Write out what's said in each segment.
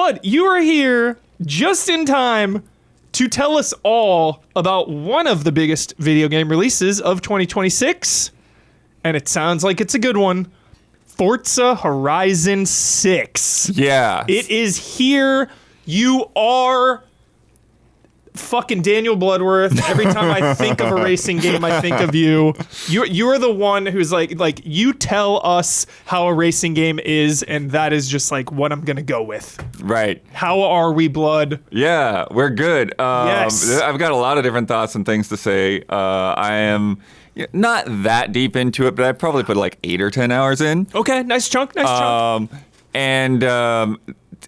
Blood, you are here just in time to tell us all about one of the biggest video game releases of 2026. And it sounds like it's a good one. Forza Horizon 6. Yeah. It is here. You are fucking Daniel Bloodworth. Every time I think of a racing game, I think of you. You're the one who's like you tell us how a racing game is, and that is just like what I'm gonna go with. Right. How are we, Blood? Yeah, we're good. Yes. I've got a lot of different thoughts and things to say. I am not that deep into it, but I probably put like 8 or 10 hours in. Okay, nice chunk. And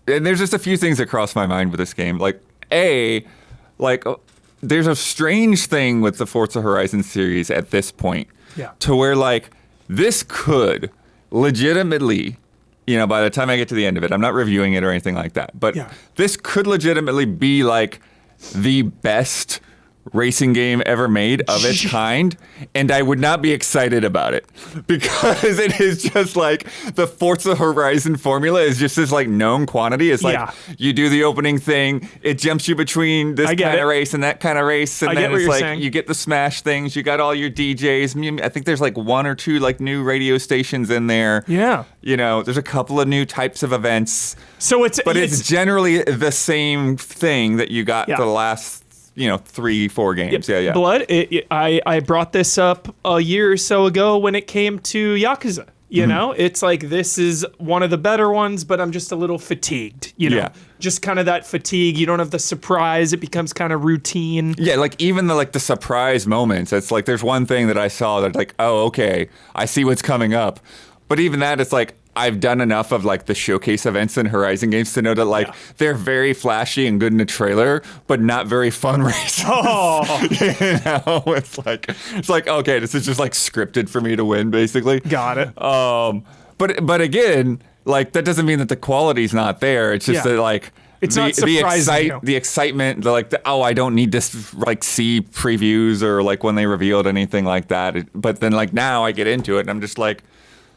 there's just a few things that cross my mind with this game. There's a strange thing with the Forza Horizon series at this point. Yeah. To where, like, this could legitimately, by the time I get to the end of it, I'm not reviewing it or anything like that, but this could legitimately be, like, the best racing game ever made of its kind, and I would not be excited about it because it is just like the Forza Horizon formula is just this like known quantity. It's like you do the opening thing, it jumps you between this kind of race and that kind of race, and then it's like you get the smash things, you got all your DJs. I think there's like 1 or 2 like new radio stations in there. Yeah. There's a couple of new types of events. So it's generally the same thing that you got the last 3-4 games. Yeah. Blood, I brought this up a year or so ago when it came to Yakuza. It's like this is one of the better ones, but I'm just a little fatigued. Just kind of that fatigue. You don't have the surprise. It becomes kind of routine. Yeah, like even the surprise moments. It's like there's one thing that I saw that like, oh, okay, I see what's coming up. But even that, it's like I've done enough of like the showcase events in Horizon games to know that like they're very flashy and good in the trailer, but not very fun races. Oh, it's like okay, this is just like scripted for me to win, basically. Got it. But again, like that doesn't mean that the quality's not there. It's just that like. It's not surprising. The excitement, I don't need to like see previews or like when they revealed anything like that. But then like now I get into it and I'm just like,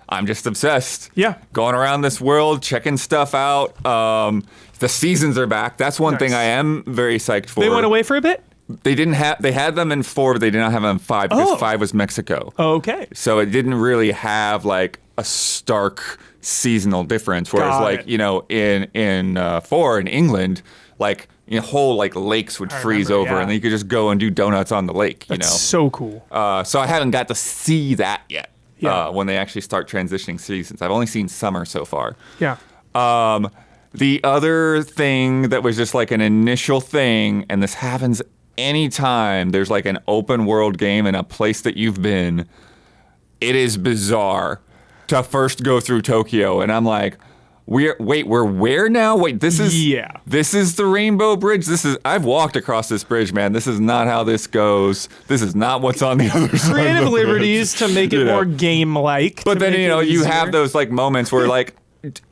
I'm just obsessed. Yeah. Going around this world, checking stuff out. The seasons are back. That's one thing I am very psyched for. They went away for a bit? They had them in 4, but they did not have them in 5 because 5 was Mexico. Okay. So it didn't really have like a stark seasonal difference. Whereas in 4 in England, like whole like lakes would freeze over and then you could just go and do donuts on the lake. That's so cool. So I haven't got to see that yet. When they actually start transitioning seasons. I've only seen summer so far. Yeah. The other thing that was just like an initial thing, and this happens anytime there's like an open world game in a place that you've been, it is bizarre to first go through Tokyo. And I'm like, we're where now? Wait, this is the Rainbow Bridge. I've walked across this bridge, man. This is not how this goes. This is not what's on the other side. Creative liberties to make it more game-like. But then you have those like moments where like,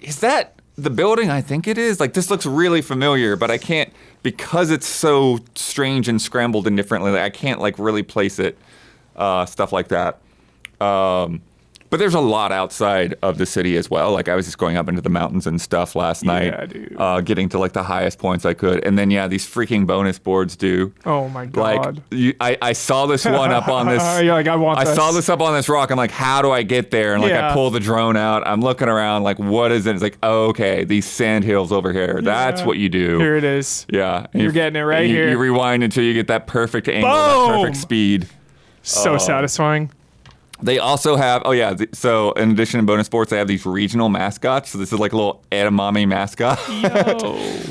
is that the building I think it is? Like this looks really familiar, but I can't because it's so strange and scrambled and differently. Like, I can't like really place it. Stuff like that. But there's a lot outside of the city as well. Like I was just going up into the mountains and stuff last night, getting to like the highest points I could. And then these freaking bonus boards do. Oh my God. Like I saw this one up on this. You're like, I saw this up on this rock. I'm like, how do I get there? And like I pull the drone out. I'm looking around like, what is it? It's like, oh, okay, these sand hills over here. That's what you do. Here it is. Yeah. You're getting it right here. You rewind until you get that perfect angle, that perfect speed. So satisfying. They also have, so in addition to bonus sports, they have these regional mascots. So this is like a little edamame mascot.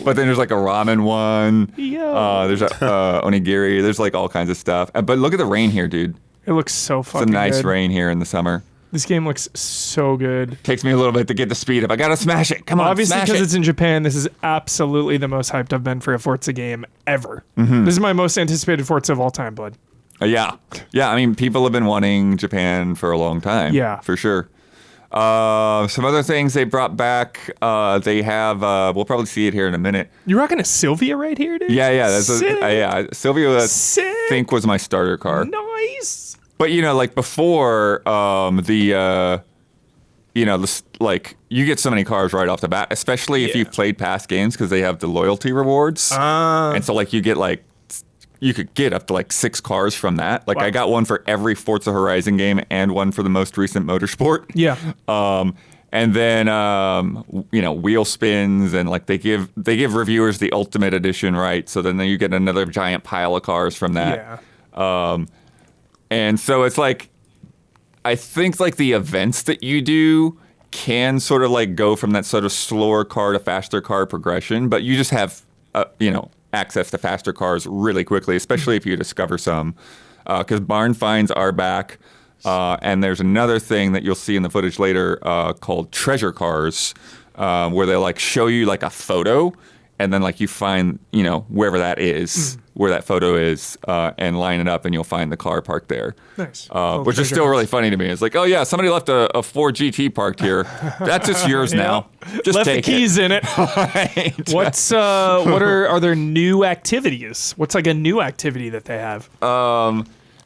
But then there's like a ramen one. There's a onigiri. There's like all kinds of stuff. But look at the rain here, dude. It looks so fucking good. It's a nice good. rain here in the summer. This game looks so good. Takes me a little bit to get the speed up. I gotta smash it. Come on, obviously, because it. it's in Japan, this is absolutely the most hyped I've been for a Forza game ever. This is my most anticipated Forza of all time, Blood. Yeah. I mean, people have been wanting Japan for a long time. Yeah. For sure. Some other things they brought back. They have. We'll probably see it here in a minute. You rocking a Sylvia right here, dude? Yeah. Sylvia, I think, was my starter car. Nice. But like before, the like you get so many cars right off the bat, especially if you've played past games because they have the loyalty rewards. And so like you could get up to like 6 cars from that. Like I got one for every Forza Horizon game and one for the most recent Motorsport. Yeah. And then wheel spins, and like they give reviewers the Ultimate Edition, right? So then you get another giant pile of cars from that. Yeah. And so it's like, I think like the events that you do can sort of like go from that sort of slower car to faster car progression, but you just have access to faster cars really quickly, especially if you discover some, because barn finds are back. And there's another thing that you'll see in the footage later called treasure cars, where they like show you like a photo, and then like you find wherever that is, where that photo is, and line it up, and you'll find the car parked there. Nice. Which is still really funny to me. It's like, oh yeah, somebody left a Ford GT parked here. That's just yours now. Just left take the keys it. in it. Right. What are there new activities? What's like a new activity that they have?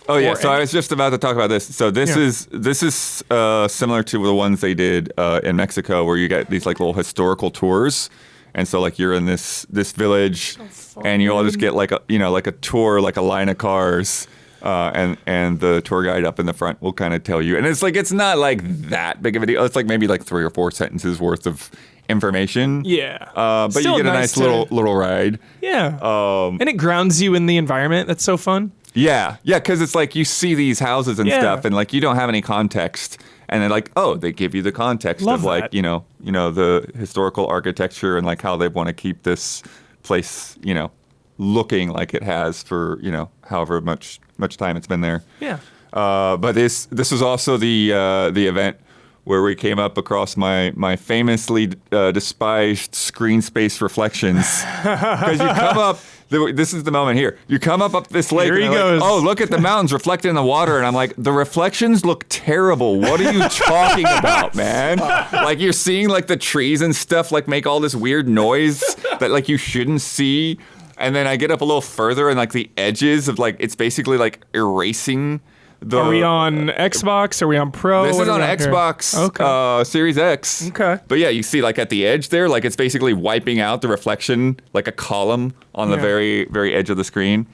Oh yeah, so I was just about to talk about this. So this is similar to the ones they did in Mexico, where you get these like little historical tours, and so like you're in this village, and you all just get like a tour, like a line of cars, and the tour guide up in the front will kind of tell you, and it's not like that big of a deal. It's like maybe like 3 or 4 sentences worth of information. Yeah. But Still you get a nice little ride. Yeah. And it grounds you in the environment. That's so fun. Yeah, because it's like you see these houses and stuff, and like you don't have any context, and then like, oh, they give you the context Love of like that. the historical architecture and like how they want to keep this place looking like it has for however much time it's been there. Yeah. But this was also the event where we came up across my famously despised screen space reflections, because you come up. This is the moment here. You come up this lake, Here and he you're goes. like, oh, look at the mountains reflected in the water. And I'm like, the reflections look terrible. What are you talking about, man? Like, you're seeing, like, the trees and stuff, like, make all this weird noise that, like, you shouldn't see. And then I get up a little further, and, like, the edges of, like, it's basically, like, erasing the... Are we on Xbox? Are we on Pro? This What is are on we here? Xbox Series X. Okay. But yeah, you see like at the edge there, like it's basically wiping out the reflection, like a column on the very, very edge of the screen.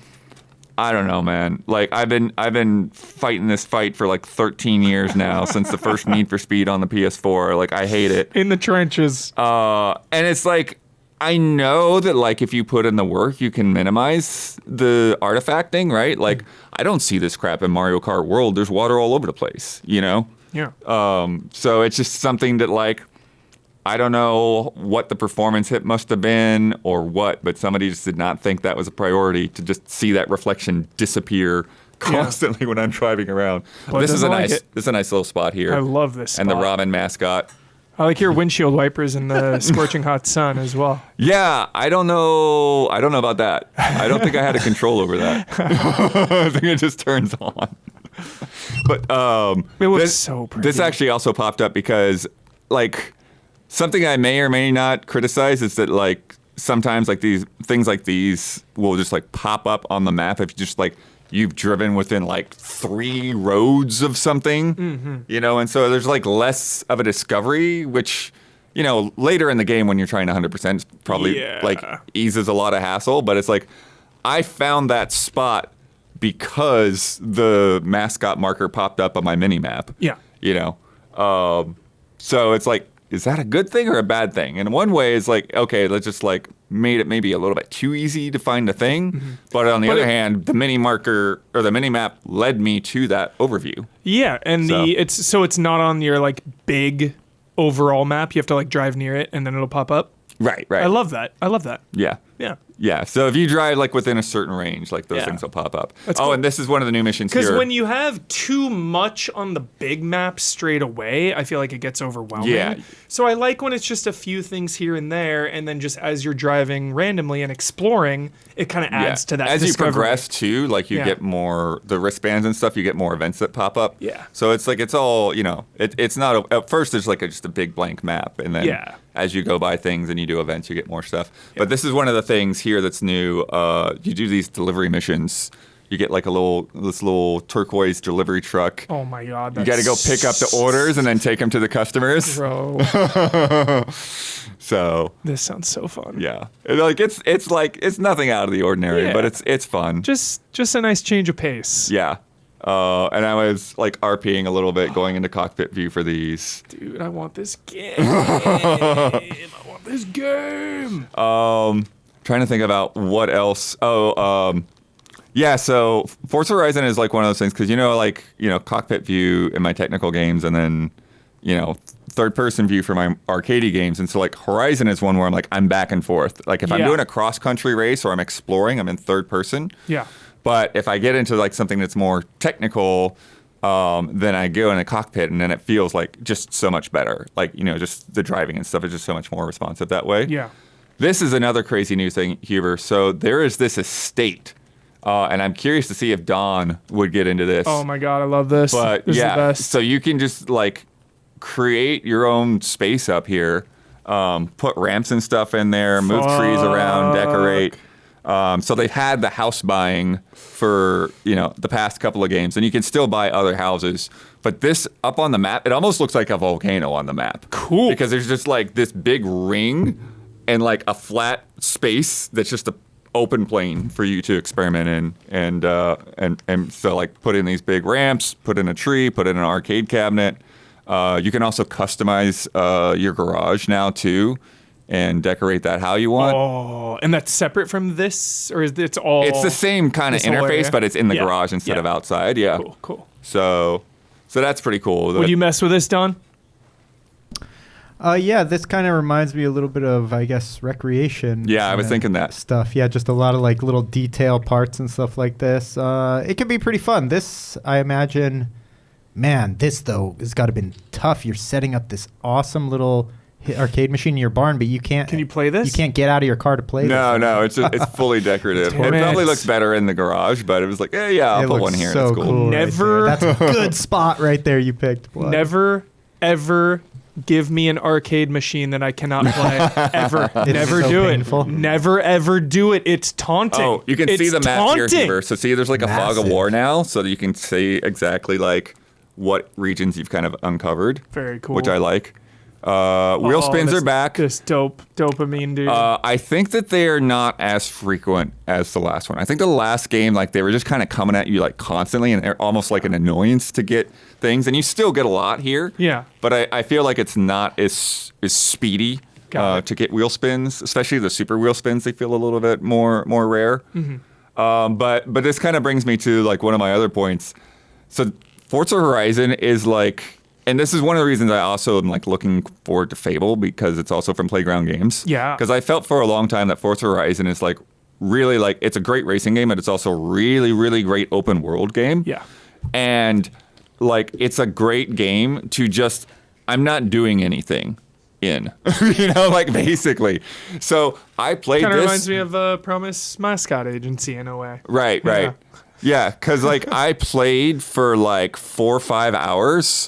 I don't know, man. Like I've been fighting this fight for like 13 years now, since the first Need for Speed on the PS4. Like I hate it. In the trenches. And it's like, I know that like if you put in the work, you can minimize the artifacting, right? Like I don't see this crap in Mario Kart World. There's water all over the place, Yeah. So it's just something that like, I don't know what the performance hit must have been or what, but somebody just did not think that was a priority to just see that reflection disappear constantly when I'm driving around. Well, This is a nice little spot here. I love this And the spot. Robin mascot. I like your windshield wipers in the scorching hot sun as well. Yeah, I don't know about that. I don't think I had a control over that. I think it just turns on. But It looks so pretty. This actually also popped up because like something I may or may not criticize is that like sometimes like these things like these will just like pop up on the map if you just like you've driven within like 3 roads of something, and so there's like less of a discovery, which, later in the game when you're trying to 100% it's probably like eases a lot of hassle. But it's like, I found that spot because the mascot marker popped up on my mini map. Yeah. So it's like, is that a good thing or a bad thing? And one way is like, okay, let's just like made it maybe a little bit too easy to find a thing. But on the other hand, the mini marker or the mini map led me to that overview. Yeah, and it's not on your like big overall map. You have to like drive near it and then it'll pop up. Right. I love that. Yeah. Yeah. Yeah, so if you drive like within a certain range, like those things will pop up. That's cool. And this is one of the new missions here. Because when you have too much on the big map straight away, I feel like it gets overwhelming. Yeah. So I like when it's just a few things here and there, and then just as you're driving randomly and exploring, it kind of adds to that As discovery. you progress too, like you get more, the wristbands and stuff, you get more events that pop up. Yeah. So it's like, it's all, it's not, at first there's like just a big blank map. And then as you go by things and you do events, you get more stuff. But this is one of the things here that's new. You do these delivery missions You get like this little turquoise delivery truck. Oh my God. You got to go pick up the orders and then take them to the customers. Bro. So This sounds so fun. yeah, it's nothing out of the ordinary, but it's fun. Just a nice change of pace. Yeah. And I was like RPing a little bit, going into cockpit view for these. Dude, I want this game. I want this game. Trying to think about what else. Yeah, so Forza Horizon is like one of those things because cockpit view in my technical games, and then third person view for my arcadey games. And so like Horizon is one where I'm back and forth. Like if I'm doing a cross country race or I'm exploring, I'm in third person. Yeah. But if I get into like something that's more technical, then I go in a cockpit, and then it feels like just so much better. Like just the driving and stuff is just so much more responsive that way. Yeah. This is another crazy new thing, Huber. So there is this estate. And I'm curious to see if Don would get into this. Oh my God, I love this. But this is the yeah, best. so you can just like create your own space up here, put ramps and stuff in there, move trees around, decorate. So they've had the house buying for the past couple of games, and you can still buy other houses. But this up on the map, it almost looks like a volcano on the map. Cool. Because there's just like this big ring and like a flat space that's just a open plane for you to experiment in, and so like put in these big ramps, put in a tree, put in an arcade cabinet. You can also customize your garage now too, and decorate that how you want. Oh, and that's separate from this, or is it's all? It's the same kind of interface, but it's in the garage instead of outside. Yeah. Cool. So that's pretty cool. Would you mess with this, Don? Yeah, this kind of reminds me a little bit of, I guess, recreation. Yeah, I was thinking that stuff. Yeah, just a lot of like little detail parts and stuff like this. It could be pretty fun. This, I imagine, man, this though has got to been tough. You're setting up this awesome little arcade machine in your barn, but you can't. Can you play this? You can't get out of your car to play this. No, it's fully decorative. It probably looks better in the garage, but it was like, I'll put one here. So it's cool. Never. Right, that's a good spot right there. You picked. Blood. Never, ever give me an arcade machine that I cannot play ever. Never so do painful. it. Never ever do it. It's taunting. Oh, you can see the map here, Huber. So see, there's like a fog of war now, so that you can see exactly like what regions you've kind of uncovered. Very cool. Which I like. Wheel spins are back. This dopamine, dude. I think that they are not as frequent as the last one. I think the last game, like they were just kind of coming at you like constantly, and they're almost like an annoyance to get things. And you still get a lot here. Yeah. But I feel like it's not as speedy to get wheel spins, especially the super wheel spins. They feel a little bit more rare. Mm-hmm. But this kind of brings me to like one of my other points. So Forza Horizon is like. And this is one of the reasons I also am like looking forward to Fable, because it's also from Playground Games. Yeah. Because I felt for a long time that Forza Horizon is like really like, it's a great racing game, but it's also really, really great open world game. Yeah. And like, it's a great game to just, I'm not doing anything in, like basically. So I played Kind this. of reminds me of Promise Mascot Agency in a way. Right. Yeah, because like I played for like 4 or 5 hours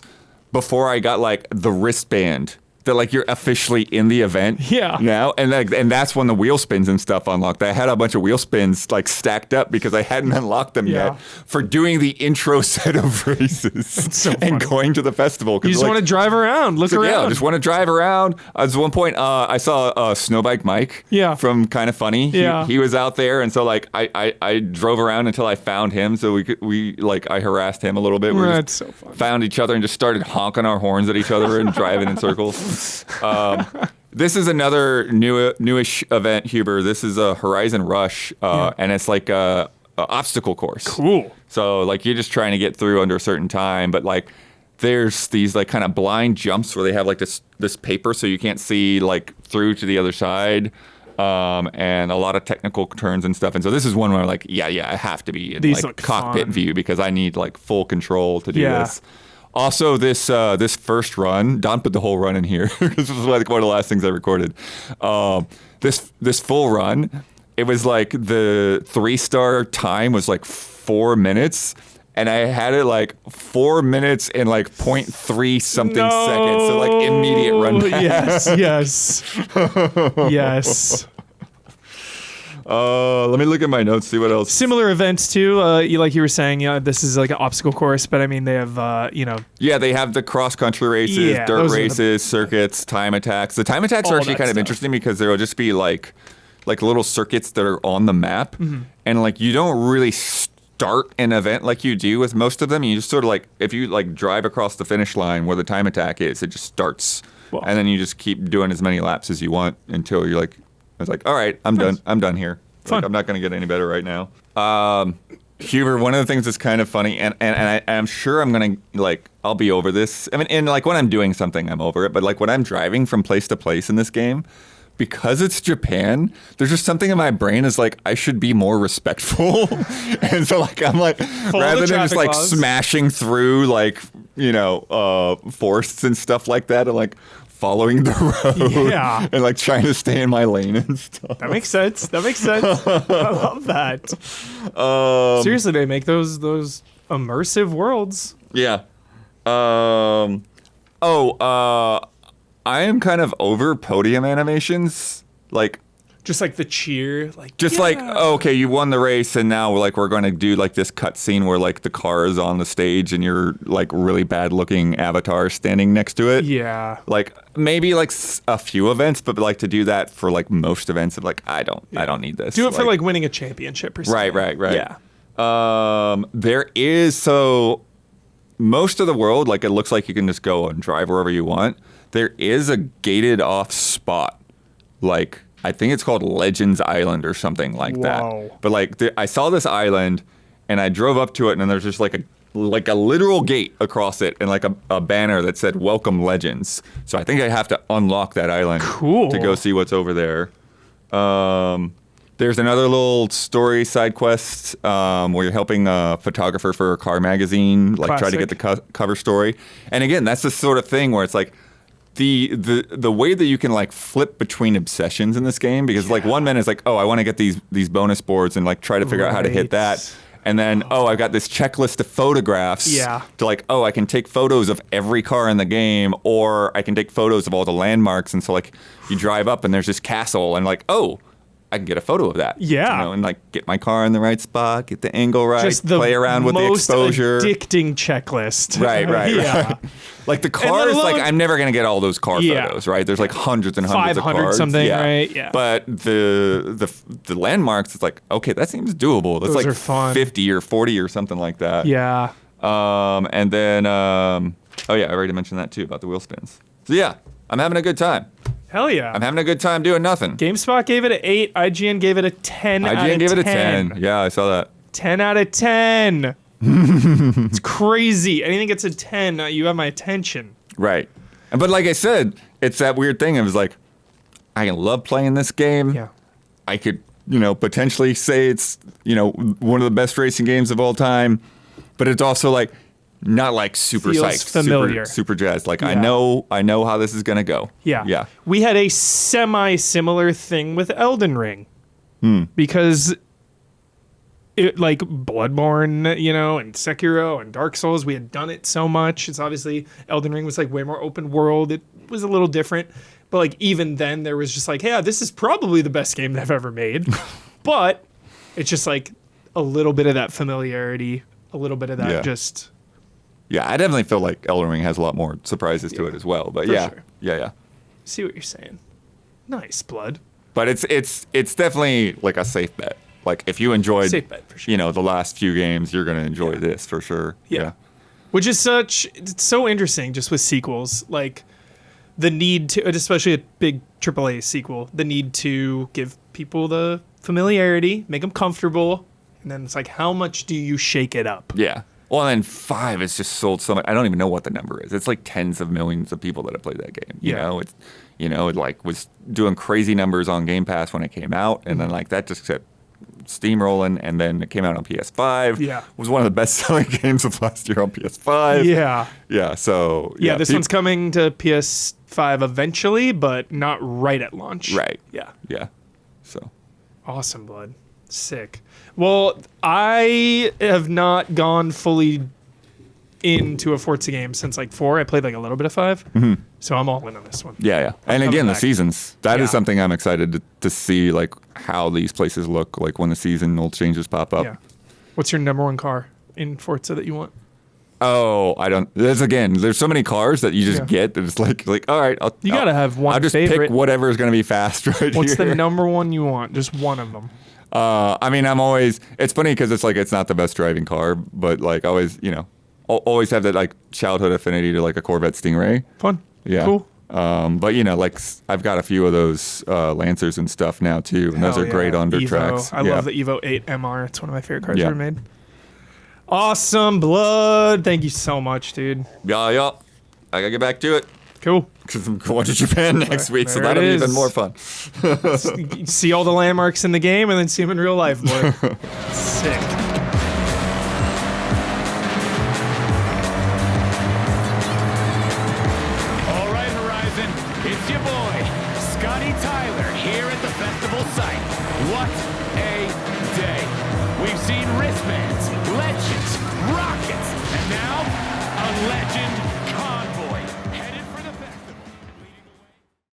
before I got like the wristband that like you're officially in the event now, and that's when the wheel spins and stuff unlocked. I had a bunch of wheel spins like stacked up because I hadn't unlocked them yet for doing the intro set of races and going to the festival. You just want to drive around, look around. Yeah, I just want to drive around. At one point, I saw Snowbike Mike from Kind of Funny. He was out there, and so like I drove around until I found him. So I harassed him a little bit. That's so fun. Found each other and just started honking our horns at each other and driving in circles. This is another newish event, Huber. This is a Horizon Rush, and it's like a obstacle course. Cool. So like you're just trying to get through under a certain time, but like there's these like kind of blind jumps where they have like this paper so you can't see like through to the other side, and a lot of technical turns and stuff. And so this is one where I'm like, I have to be in These like cockpit view because I need like full control to do this. Also, this first run, Don put the whole run in here. This was like one of the last things I recorded. This full run, it was like the 3-star time was like 4 minutes, and I had it like 4 minutes and like 0.3 something seconds. So like immediate run back. Yes. Let me look at my notes, see what else. Similar events too. Like you were saying, this is like an obstacle course, but I mean they have Yeah, they have the cross-country races, dirt races, circuits, time attacks. The time attacks are actually kind of interesting because there will just be like little circuits that are on the map, and like you don't really start an event like you do with most of them. You just sort of like, if you like drive across the finish line where the time attack is, it just starts, and then you just keep doing as many laps as you want until you're like, it's like, all right, I'm done. I'm done here. Like, I'm not going to get any better right now. Huber, one of the things that's kind of funny, and I'm sure I'm going to, like, I'll be over this. I mean, and like when I'm doing something, I'm over it. But like when I'm driving from place to place in this game, because it's Japan, there's just something in my brain is like, I should be more respectful. And so like, I'm like, rather than just like smashing through like, forests and stuff like that, and like following the road and like trying to stay in my lane and stuff. That makes sense. I love that. Seriously, they make those immersive worlds. Yeah. I am kind of over podium animations. Like, just like the cheer, like okay, you won the race, and now we're going to do like this cut scene where like the car is on the stage and you're like really bad looking avatar standing next to it. Yeah. Like maybe like a few events, but like to do that for like most events, like I don't need this. Do it for like winning a championship or something. Right. Yeah. There is most of the world, like it looks like you can just go and drive wherever you want. There is a gated off spot, like I think it's called Legends Island or something like that. But like I saw this island, and I drove up to it, and then there's just like a literal gate across it, and like a banner that said "Welcome Legends." So I think I have to unlock that island to go see what's over there. There's another little story side quest where you're helping a photographer for a car magazine, like try to get the cover story. And again, that's the sort of thing where it's like the way that you can like flip between obsessions in this game, because like 1 minute is like, oh, I want to get these bonus boards and like try to figure out how to hit that. And then, I've got this checklist of photographs to like, I can take photos of every car in the game, or I can take photos of all the landmarks. And so like you drive up and there's this castle, and like, I can get a photo of that. Yeah. And like get my car in the right spot, get the angle right, just play around with the exposure. Addicting checklist. Right. Right. Like the cars, like I'm never going to get all those car photos, right? There's like hundreds and hundreds of cars. 500 something, right? Yeah. But the landmarks, it's like, okay, that seems doable. That's those like are fun. 50 or 40 or something like that. Yeah. And then, I already mentioned that too about the wheel spins. So yeah, I'm having a good time. Hell yeah. I'm having a good time doing nothing. GameSpot gave it an 8. IGN gave it a 10 out of 10. IGN gave it a 10. Yeah, I saw that. 10 out of 10. It's crazy. Anything gets a 10, you have my attention. Right. But like I said, it's that weird thing. It was like, I love playing this game. Yeah. I could, potentially say it's, one of the best racing games of all time. But it's also like, not like super feels psyched, familiar. super jazzed. Like I know how this is gonna go. Yeah. Yeah. We had a semi-similar thing with Elden Ring. Because it like Bloodborne, and Sekiro and Dark Souls, we had done it so much. It's obviously Elden Ring was like way more open world. It was a little different. But like even then there was just like, yeah, this is probably the best game they've ever made. But it's just like a little bit of that familiarity, a little bit of that just. Yeah, I definitely feel like Elden Ring has a lot more surprises to it as well. But sure. Yeah. See what you're saying. Nice, Blood. But it's definitely like a safe bet. Like if you enjoyed, safe bet for sure. The last few games, you're gonna enjoy this for sure. Yeah. Which is it's so interesting just with sequels, like the need to, especially a big AAA sequel, the need to give people the familiarity, make them comfortable, and then it's like, how much do you shake it up? Yeah. Well, and then 5 has just sold so much. I don't even know what the number is. It's like tens of millions of people that have played that game. It like was doing crazy numbers on Game Pass when it came out, and then like that just kept steamrolling, and then it came out on PS5. Yeah. It was one of the best-selling games of last year on PS5. Yeah. Yeah. So this one's coming to PS5 eventually, but not right at launch. Right. Yeah. Yeah. So. Awesome, Blood. Sick. Well, I have not gone fully into a Forza game since like 4. I played like a little bit of 5. So I'm all in on this one. Yeah. And coming again, the back. seasons. That Yeah. is something I'm excited to see, like how these places look like when the seasonal changes pop up. Yeah. What's your number one car in Forza that you want? Oh, I don't. There's so many cars that you just Yeah. get that it's like all right. You gotta have one I'll just favorite. pick whatever is going to be fast right What's here. the number one you want? Just one of them. I mean, it's funny because it's like, it's not the best driving car, but like always, always have that like childhood affinity to like a Corvette Stingray. Fun. Yeah. Cool. But like I've got a few of those Lancers and stuff now too, and those Hell are great yeah. on dirt Evo. tracks. I Yeah. love the Evo 8 MR. It's one of my favorite cars Yeah. ever made. Awesome, Blood. Thank you so much, dude. Yeah. I gotta get back to it Cool. because I'm going to Japan next week, so There it that'll be even is. more fun. See all the landmarks in the game and then see them in real life, boy. Sick. All right, Horizon, it's your boy, Scotty Tyler, here at the festival site. What a day. We've seen wristbands, legends, rockets, and now a legend